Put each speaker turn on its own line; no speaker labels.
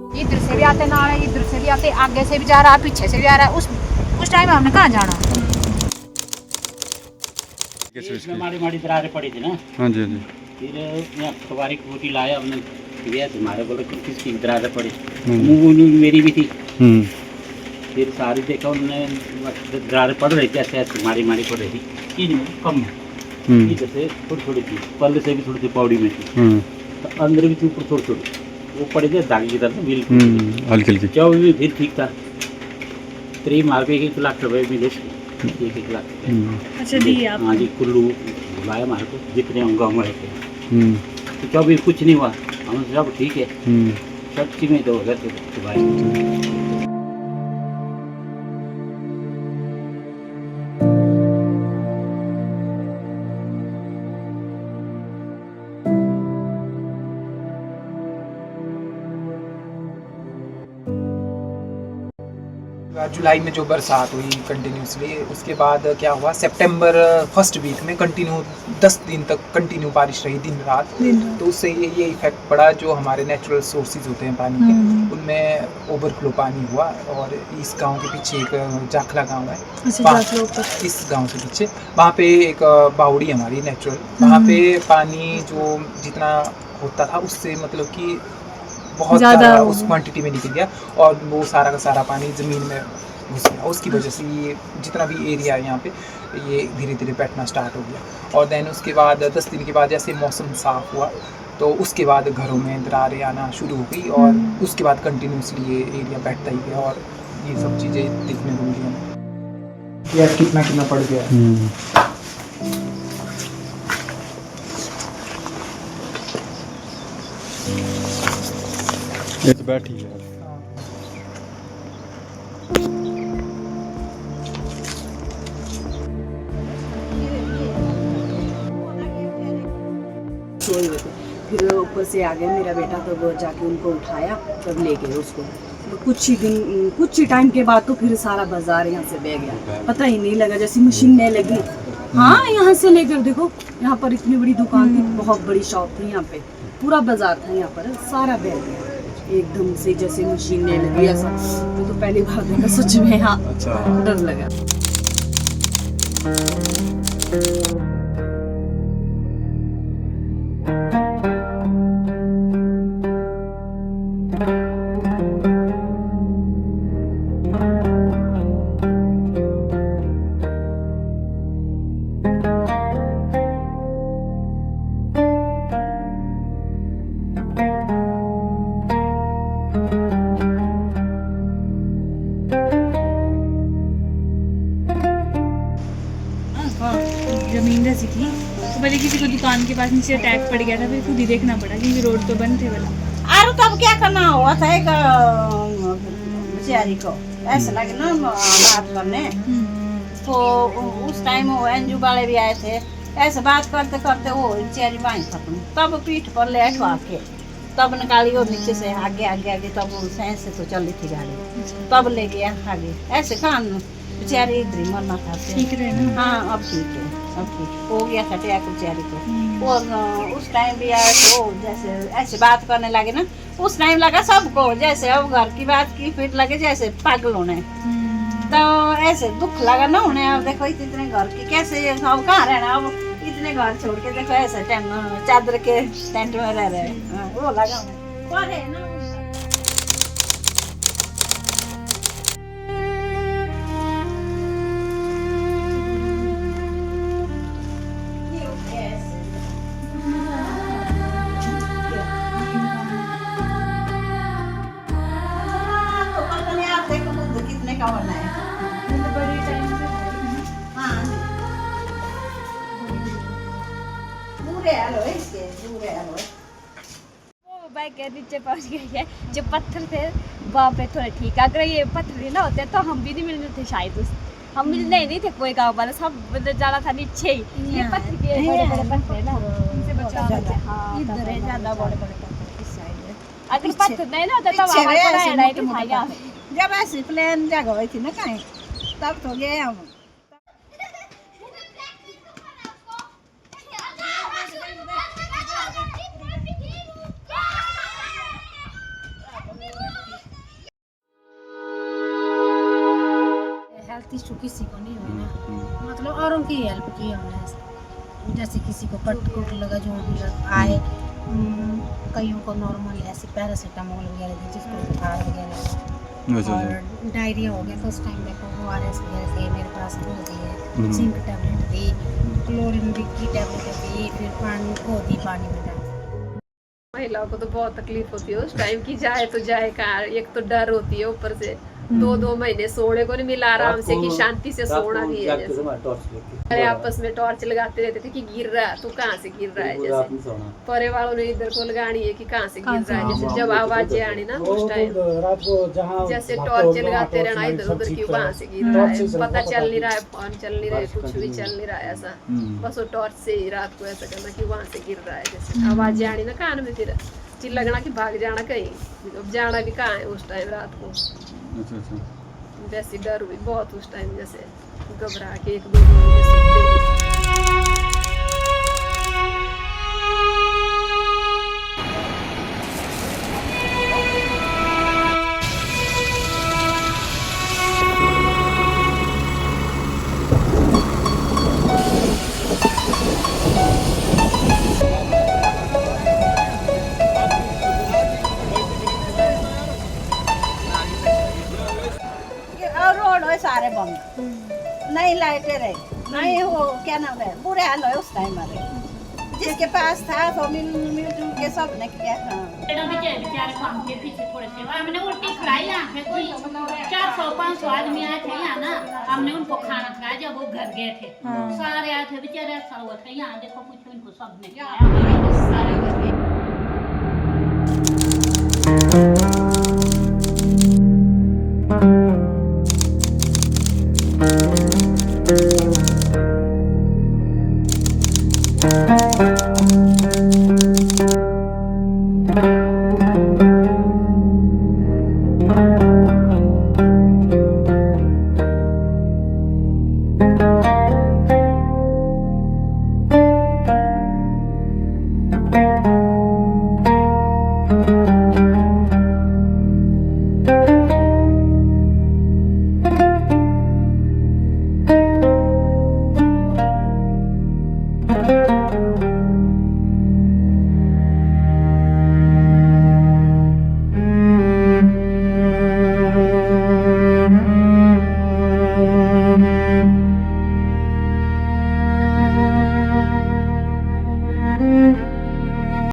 इधर से भी आते नाले, इधर से भी आते, आगे से भी जा रहा है, पीछे से भी आ रहा है। उस टाइम हमने कहाँ जाना।
इसमें माड़ी दरारें पड़ी थी ना। हाँ जी हाँ जी। फिर यहाँ फवारी कोटी लाया हमने, दिया तुम्हारे बोले किसकी दरारें पड़ी, मेरी भी थी। फिर सारी देखा उन्होंने दरारें पड़ रही थी, ऐसे ऐसे मारी पड़ रही थी, इन कम इधर से थोड़ी थी, पल्ले से भी थोड़ी थी, पौड़ी में थी, तो अंदर भी थी, ऊपर थोड़ी वो पड़ी थी दागी की तरफ बिल्कुल हल्की हल्की। चौ भी फिर ठीक था, 3 मार पे 1 लाख रुपए मिले, 1 लाख रुपए। अच्छा दी आप? हाँ जी, कुल्लू बुलाया हमारे को, जितने हम गाँव में थे, तो क्या भी कुछ नहीं हुआ, हम सब ठीक है, सब चीज़ में 2000 के भाई।
जुलाई में जो बरसात हुई कंटिन्यूसली, उसके बाद क्या हुआ, सितंबर फर्स्ट वीक में कंटिन्यू 10 दिन तक कंटिन्यू बारिश रही, दिन रात। तो उससे ये इफेक्ट पड़ा, जो हमारे नेचुरल सोर्सेज होते हैं पानी के, उनमें ओवरफ्लो पानी हुआ। और इस गांव के पीछे एक जाखला गांव है, इस गांव के पीछे, वहाँ पे एक बावड़ी हमारी नेचुरल, वहाँ पे पानी जो जितना होता था उससे मतलब कि बहुत ज़्यादा उस क्वांटिटी में निकल गया, और वो सारा का सारा पानी ज़मीन में घुस गया। उसकी वजह से ये जितना भी एरिया है यहाँ पे, ये धीरे धीरे बैठना स्टार्ट हो गया। और देन उसके बाद 10 दिन के बाद जैसे मौसम साफ़ हुआ, तो उसके बाद घरों में दरारें आना शुरू हो गई, और उसके बाद कंटिन्यूसली ये एरिया बैठता ही गया, और ये सब चीज़ें देखने को मिली हमें। यार कितना पड़ गया।
ये तो बैठी है।
फिर ऊपर से आ गया मेरा बेटा, तो वो जाके उनको उठाया, तब ले गए उसको। तो कुछ ही टाइम के बाद तो फिर सारा बाजार यहाँ से बह गया, पता ही नहीं लगा, जैसे मशीन नहीं लगी। हाँ, यहाँ से लेकर देखो, यहाँ पर इतनी बड़ी दुकान थी, बहुत बड़ी शॉप थी, यहाँ पे पूरा बाजार था, यहाँ पर सारा बह गया एकदम से, जैसे मशीन नहीं लगी ऐसा। तो पहली बार देखा सच में, हाँ डर लगा।
जमीन जैसी थी, तो पहले किसी को दुकान के पास नीचे अटैक पड़ गया था, फिर खुद ही देखना पड़ा, क्योंकि रोड तो बंद थे वाला।
अरे तब क्या करना हुआ था, एक बेचारी को ऐसा लगे ना बात करने, तो उस टाइम वो एनजीओ वाले भी आए थे, ऐसे बात करते करते वो बेचारी बाई खत्म, तब पीठ पर लेटवा के तब निकाली, और नीचे से आगे, तब सैंस से तो चली थी गाड़ी, तब ले गया आगे। ऐसे कहाँ बेचारी इधर ही मरना था।
ठीक रहे ना?
हाँ अब ठीक है, अब ठीक हो गया था अटैक बेचारी को। और उस टाइम भी आए तो जैसे ऐसे बात करने लगे ना, उस टाइम लगा सबको जैसे अब घर की बात की, फिर लगे जैसे पागल होने, तो ऐसे दुख लगा ना उन्हें। अब देखो इतने घर की कैसे, अब कहाँ रहना, अब इतने घर छोड़ के देखो ऐसे चादर के टेंट में रह रहे, वो लगा उन्हें ना।
बाइक के नीचे पहुंच गई है, जो पत्थर थे वहाँ पे थोड़े ठीक, अगर ये पत्थर ना होते तो हम भी नहीं मिलते थे शायद, हम मिलने ही नहीं थे कोई गाँव वाला, सब जाना था नीचे ही। ये पत्थर के बड़े पत्थर है ना, इनसे बचाना। हाँ इधर है ज्यादा बड़े पत्थर इस साइड में, अगर पत्थर नहीं ना होता तब हमारा
जब ऐसी प्लेन जगह हुई थी ना कहीं, तब तो गए हम।
किसी को नहीं हुई ना, मतलब औरों की हेल्प की हमने, जैसे किसी को कट कुट लगा जो भी आए, कईयों को नॉर्मल ऐसे पैरासीटामोल वगैरह दी, जिसको बुखार वगैरह और डायरिया हो गया तो उस टाइम देखो ORS वगैरह थे मेरे पास, तो दी है, जिंक टैबलेट दी, क्लोरीन की टैबलेट दी, फिर पानी को दी, पानी में डाल।
महिलाओं को तो बहुत तकलीफ होती है उस टाइम की, जाए तो जाए कहाँ, एक तो डर होती है, ऊपर से 2-2 महीने सोने को नहीं मिला आराम से कि शांति से सोना भी है। जैसे आपस में टॉर्च लगाते रहते थे कि गिर रहा है, तो कहाँ से गिर रहा है, जैसे परे वालों ने इधर को लगानी है कि कहाँ से गिर रहा है, जैसे जब आवाजें आनी ना उस टाइम जैसे टॉर्च लगाते रहना इधर उधर की कहाँ से गिर रहा है, पता चल नहीं रहा है, फोन चल नहीं रहा है, कुछ भी चल नहीं रहा है, ऐसा बस वो टॉर्च से ही रात को ऐसा करना कि वहाँ से गिर रहा है, जैसे आवाजें आनी ना कान में, फिर चिल्लाना कि भाग जाना कहीं, अब जाना भी कहाँ है उस टाइम रात को। वैसे डर हुई बहुत उस टाइम, जैसे घबरा के 1-2 दिन जैसे
और रोड हो सारे बंद, नहीं लाइटें रही, नहीं वो क्या नाम है, बुरे हाल है उस टाइम में, जिसके पास था वो मिलजुल के सब ने किया।
बेचारे काम के पीछे थोड़े से हमने उल्टी खिलाई, यहाँ पे कोई 400-500 आदमी आए थे यहाँ ना, हमने उनको खाना खिलाया जब वो घर गए थे, सारे आए थे बेचारे, सर्व थे यहाँ, देखो कुछ उनको सब ने सारे घर गए।
Thank you.